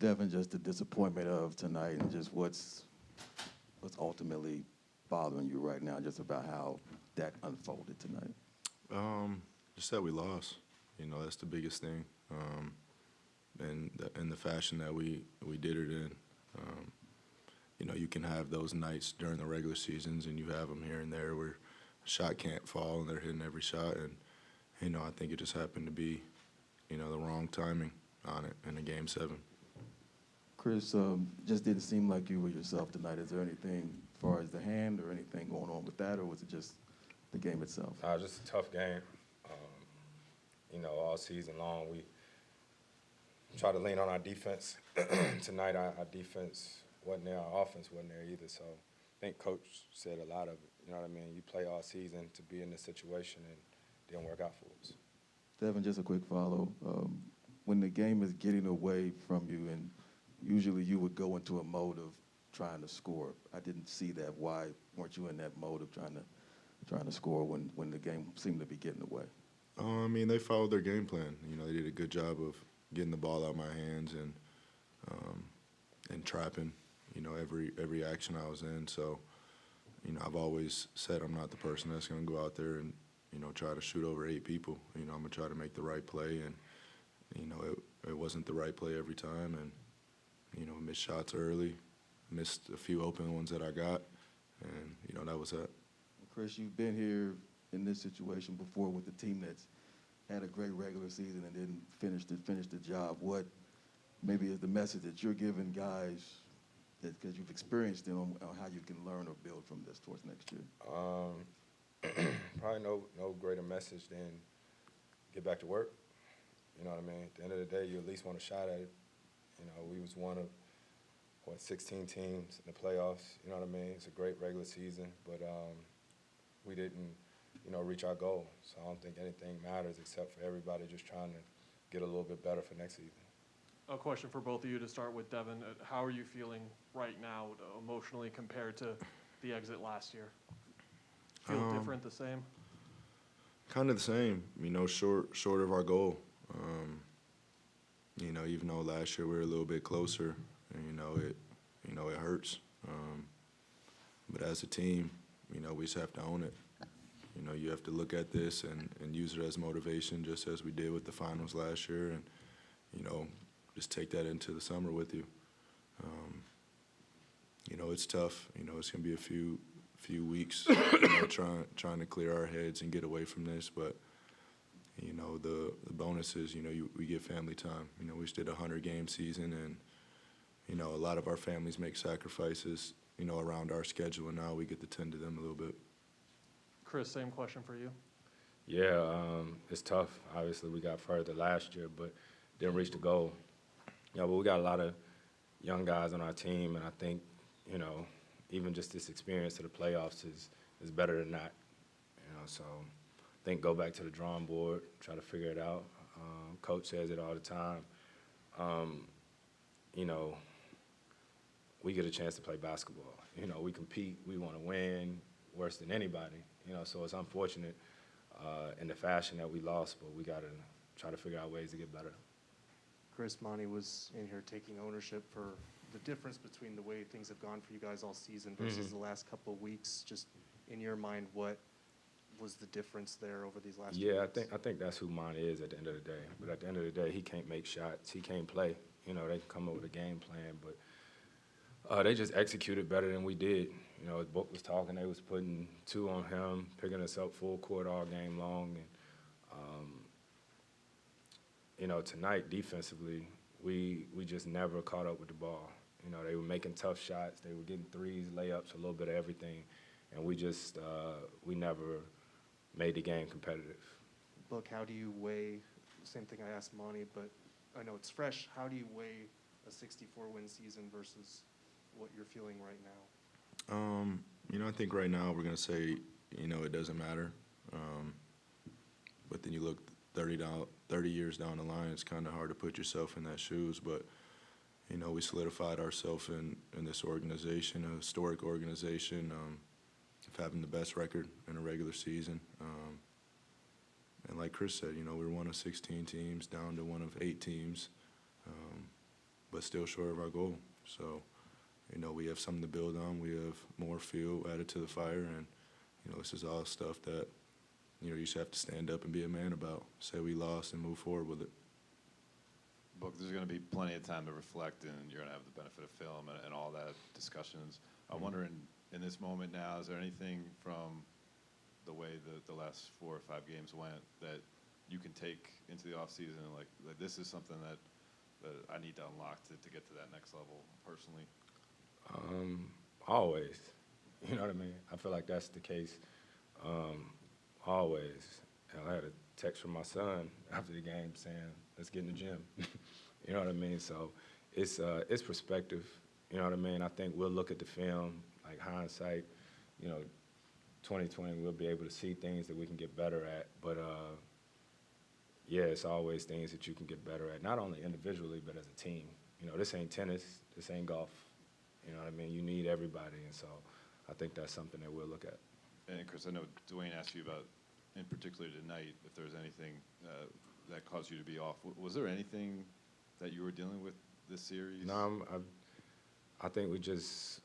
Devin, just the disappointment of tonight and just what's ultimately bothering you right now, just about how that unfolded tonight? Just that we lost. That's the biggest thing. And in the fashion that we did it in. You can have those nights during the regular seasons, and you have them here and there where a shot can't fall and they're hitting every shot. And, I think it just happened to be, the wrong timing on it in a Game 7. Chris, just didn't seem like you were yourself tonight. Is there anything as far as the hand or anything going on with that, or was it just the game itself? Just a tough game. All season long we try to lean on our defense. Tonight our defense wasn't there, our offense wasn't there either. So I think Coach said a lot of it. You know what I mean? You play all season to be in this situation, and it didn't work out for us. Devin, just a quick follow. When the game is getting away from you, and usually you would go into a mode of trying to score. I didn't see that. Why weren't you in that mode of trying to score when the game seemed to be getting away? They followed their game plan. They did a good job of getting the ball out of my hands and trapping, every action I was in. So, I've always said I'm not the person that's going to go out there and, try to shoot over 8 people. I'm going to try to make the right play, and, it wasn't the right play every time. And, missed shots early, missed a few open ones that I got, and, that was that. Chris, you've been here in this situation before with a team that's had a great regular season and didn't finish the job. What maybe is the message that you're giving guys, because you've experienced it, on how you can learn or build from this towards next year? Probably no greater message than get back to work. You know what I mean? At the end of the day, you at least want a shot at it. We was one of, 16 teams in the playoffs. You know what I mean? It's a great regular season, but we didn't, reach our goal. So I don't think anything matters except for everybody just trying to get a little bit better for next season. A question for both of you to start with, Devin. How are you feeling right now emotionally compared to the exit last year? Feel different, the same? Kind of the same, short of our goal. Even though last year we were a little bit closer, it hurts. But as a team, we just have to own it. You have to look at this and use it as motivation, just as we did with the finals last year, and, just take that into the summer with you. It's tough. It's going to be a few weeks, trying to clear our heads and get away from this. But, the bonus is, we get family time. We just did a 100-game season, and, a lot of our families make sacrifices, around our schedule, and now we get to tend to them a little bit. Chris, same question for you. Yeah, it's tough. Obviously, we got further last year, but didn't reach the goal. But we got a lot of young guys on our team, and I think, even just this experience to the playoffs is better than that. So I think go back to the drawing board, try to figure it out. Coach says it all the time. We get a chance to play basketball. We compete, we want to win worse than anybody. So it's unfortunate in the fashion that we lost, but we got to try to figure out ways to get better. Chris, Monty was in here taking ownership for the difference between the way things have gone for you guys all season versus the last couple of weeks. Just in your mind, what was the difference there over these last few weeks? I think that's who Monty is at the end of the day. But at the end of the day, he can't make shots. He can't play. They can come up with a game plan, but they just executed better than we did. As Book was talking, they was putting 2 on him, picking us up full court all game long. And, tonight, defensively, we just never caught up with the ball. They were making tough shots. They were getting threes, layups, a little bit of everything. And we just, we never made the game competitive. Book, how do you weigh, same thing I asked Monty, but I know it's fresh. How do you weigh a 64-win season versus what you're feeling right now? I think right now we're going to say, it doesn't matter. But then you look 30 years down the line, it's kind of hard to put yourself in that shoes. But, we solidified ourselves in this organization, a historic organization, of having the best record in a regular season. And like Chris said, we're one of 16 teams down to one of 8 teams. but still short of our goal. So, you know, we have something to build on. We have more fuel added to the fire, and, you know, this is all stuff that, you know, you just have to stand up and be a man about. Say we lost and move forward with it. Book, there's going to be plenty of time to reflect, and you're going to have the benefit of film and all that discussions. I'm wondering, in this moment now, is there anything from the way the last 4 or 5 games went that you can take into the offseason, like this is something that I need to unlock to get to that next level personally? Always. You know what I mean? I feel like that's the case. Always. And I had a text from my son after the game saying, let's get in the gym. You know what I mean? So it's perspective. You know what I mean? I think we'll look at the film, like hindsight, you know, 2020, we'll be able to see things that we can get better at. But, yeah, it's always things that you can get better at, not only individually, but as a team. You know, this ain't tennis, this ain't golf. You know what I mean? You need everybody, and so I think that's something that we'll look at. And Chris, I know Dwayne asked you about, in particular tonight, if there was anything that caused you to be off. Was there anything that you were dealing with this series? No, I think we just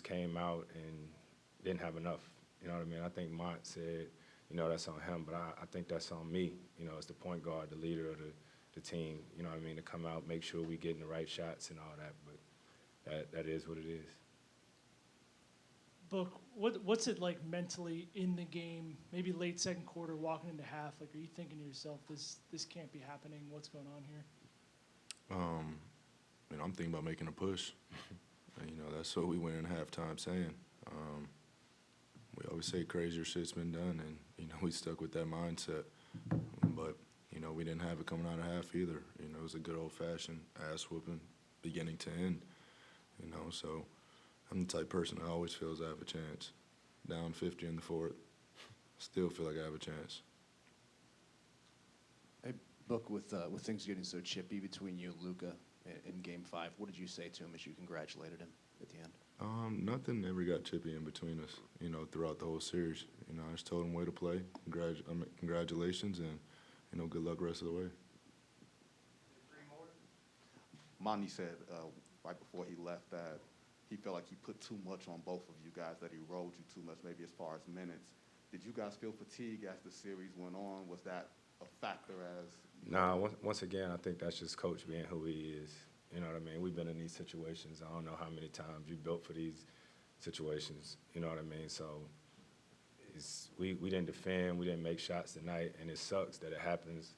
came out and didn't have enough. You know what I mean? I think Mont said, you know, that's on him, but I think that's on me. You know, as the point guard, the leader of the team, you know what I mean, to come out, make sure we getting the right shots and all that, but that is what it is. Book, what's it like mentally in the game, maybe late second quarter, walking into half? Like, are you thinking to yourself, this can't be happening? What's going on here? You know, I'm thinking about making a push. And, you know, that's what we went in halftime saying. We always say crazier shit's been done, and, you know, we stuck with that mindset. But, you know, we didn't have it coming out of half either. You know, it was a good old-fashioned ass-whooping beginning to end, you know. So I'm the type of person that always feels I have a chance. Down 50 in the fourth, still feel like I have a chance. Hey, Book, with things getting so chippy between you and Luka in Game 5, what did you say to him as you congratulated him at the end? Nothing ever got chippy in between us, you know, throughout the whole series. You know, I just told him way to play, congratulations, and, you know, good luck rest of the way. Monty said right before he left that he felt like he put too much on both of you guys, that he rode you too much, maybe as far as minutes. Did you guys feel fatigue as the series went on? Was that a factor as? Nah, once again, I think that's just Coach being who he is. You know what I mean? We've been in these situations. I don't know how many times you built for these situations. You know what I mean? So we didn't defend. We didn't make shots tonight, and it sucks that it happens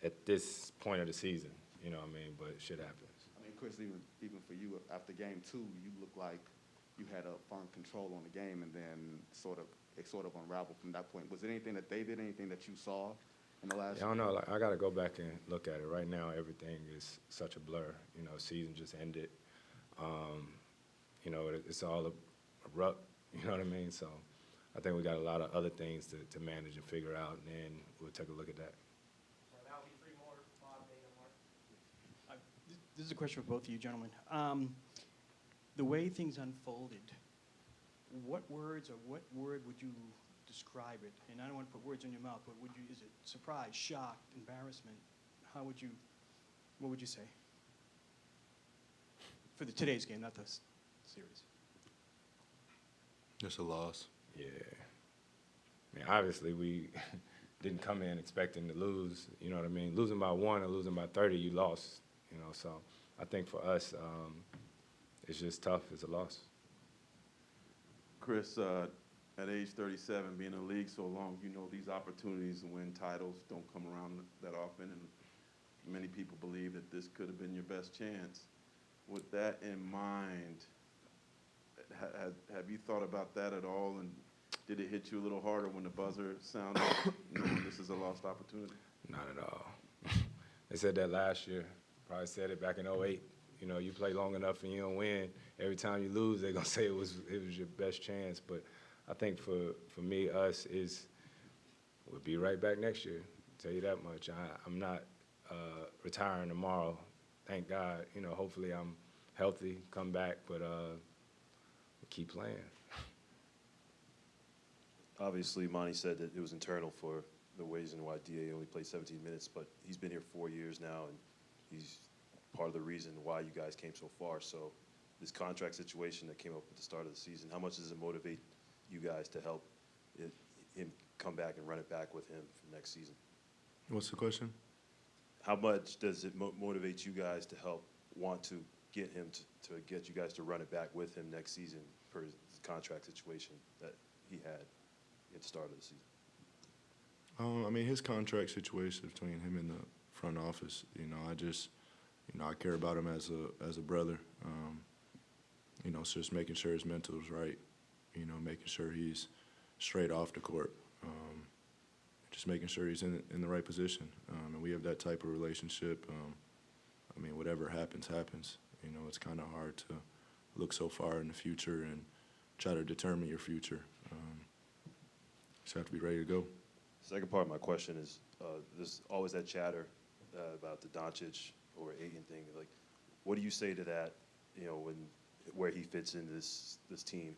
at this point of the season. You know what I mean? But shit happens. I mean, Chris, even for you, after Game 2, you looked like you had a firm control on the game, and then it sort of unraveled from that point. Was there anything that they did, anything that you saw in the last? I don't know. Like, I got to go back and look at it. Right now, everything is such a blur. You know, season just ended. You know, it's all a rut. You know what I mean? So I think we got a lot of other things to manage and figure out, and then we'll take a look at that. That'll be 3 more. Bob, Dana, Mark. This is a question for both of you gentlemen. The way things unfolded, what words or what word would you describe it? And I don't want to put words in your mouth, but is it surprise, shock, embarrassment? What would you say? For today's game, not the series. Just a loss. Yeah. I mean, obviously, we didn't come in expecting to lose. You know what I mean? Losing by 1 or losing by 30, you lost. You know, so I think for us, it's just tough. It's a loss. Chris, at age 37, being in the league so long, you know these opportunities to win titles don't come around that often, and many people believe that this could have been your best chance. With that in mind, have you thought about that at all, and did it hit you a little harder when the buzzer sounded, knowing this is a lost opportunity? Not at all. They said that last year. Probably said it back in 2008. You know, you play long enough and you don't win. Every time you lose, they're going to say it was your best chance. But I think for me, we'll be right back next year. I'll tell you that much. I'm not retiring tomorrow. Thank God. You know, hopefully I'm healthy, come back, but we'll keep playing. Obviously, Monty said that it was internal for the reason why DA only played 17 minutes, but he's been here 4 years now, and he's part of the reason why you guys came so far. So this contract situation that came up at the start of the season, how much does it motivate you guys to help him come back and run it back with him for next season? What's the question? How much does it motivate you guys to help want to get him to get you guys to run it back with him next season per his contract situation that he had at the start of the season? I mean, his contract situation between him and the front office, I care about him as a brother. It's just making sure his mental is right, making sure he's straight off the court, just making sure he's in the right position. And we have that type of relationship. Whatever happens, happens. It's kind of hard to look so far in the future and try to determine your future. Just have to be ready to go. Second part of my question is, there's always that chatter about the Doncic or Ayton thing. Like, what do you say to that? Where he fits in this team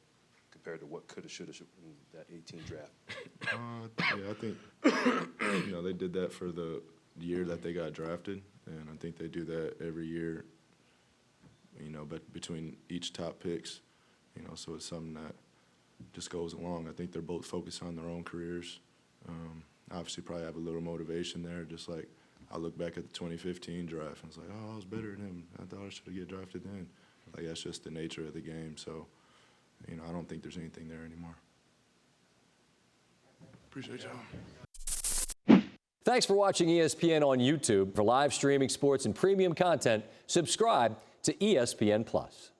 compared to what coulda, shoulda in that 18 draft? Yeah, I think they did that for the year that they got drafted, and I think they do that every year. But between each top picks, so it's something that just goes along. I think they're both focused on their own careers. Obviously, probably have a little motivation there. Just like I look back at the 2015 draft, and it's like, oh, I was better than him. I thought I should have get drafted then. Like that's just the nature of the game. So, I don't think there's anything there anymore. Appreciate y'all. Thanks for watching ESPN on YouTube. For live streaming sports and premium content, subscribe to ESPN+.